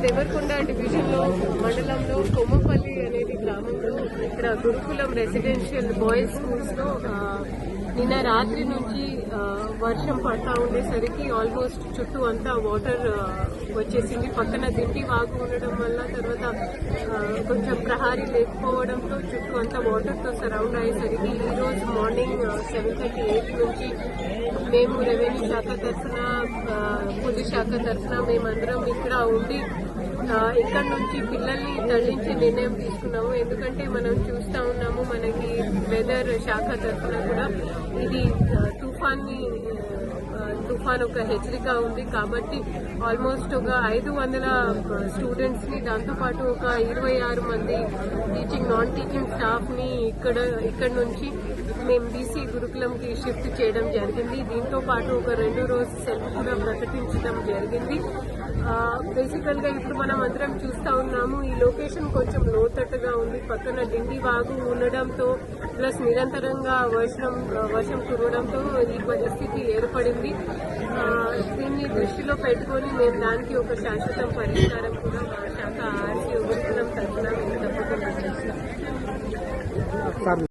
దేవరకొండ డివిజన్లో మండలంలో కొమ్మపల్లి అనేది గ్రామంలో ఇక్కడ గురుకులం రెసిడెన్షియల్ బాయ్స్ స్కూల్స్లో నిన్న రాత్రి నుంచి వర్షం పడతా ఉండేసరికి ఆల్మోస్ట్ చుట్టూ అంతా వాటర్ వచ్చేసింది. పక్కన దిండి వాగు ఉండడం వల్ల తర్వాత కొంచెం ప్రహారీ లేకపోవడంతో చుట్టూ అంతా వాటర్తో సరౌండ్ అయ్యేసరికి ఈరోజు మార్నింగ్ 7:38 నుంచి మేము రెవెన్యూ శాఖ తరఫున పోలీస్ శాఖ తరఫున మేమందరం ఇక్కడ ఉండి ఇక్కడ నుంచి పిల్లల్ని తరలించే నిర్ణయం తీసుకున్నాము. ఎందుకంటే మనం చూస్తా ఉన్నాము మనకి వెదర్ శాఖ తరఫున కూడా ఇది తుఫాన్ ఒక హెచ్చరిక ఉంది కాబట్టి ఆల్మోస్ట్ ఒక 500 స్టూడెంట్స్ ని దాంతోపాటు ఒక 26 మంది టీచింగ్ నాన్ టీచింగ్ స్టాఫ్ ని ఇక్కడ నుంచి మేము బీసీ గురుకులంకి షిఫ్ట్ చేయడం జరిగింది. దీంతో పాటు ఒక 2 రోజు సెలవు కూడా ప్రకటించడం జరిగింది. బేసికల్ గా ఇప్పుడు మనం అందరం చూస్తా ఉన్నాము ఈ లొకేషన్ కొంచెం లోతట్టుగా ఉంది. పక్కన దిండి వాగు ఉండడంతో ప్లస్ నిరంతరంగా వర్షం కురవడంతో ఈ పరిస్థితి ఏర్పడింది. దీన్ని దృష్టిలో పెట్టుకొని మేము దానికి ఒక శాశ్వత పరిష్కారం కూడా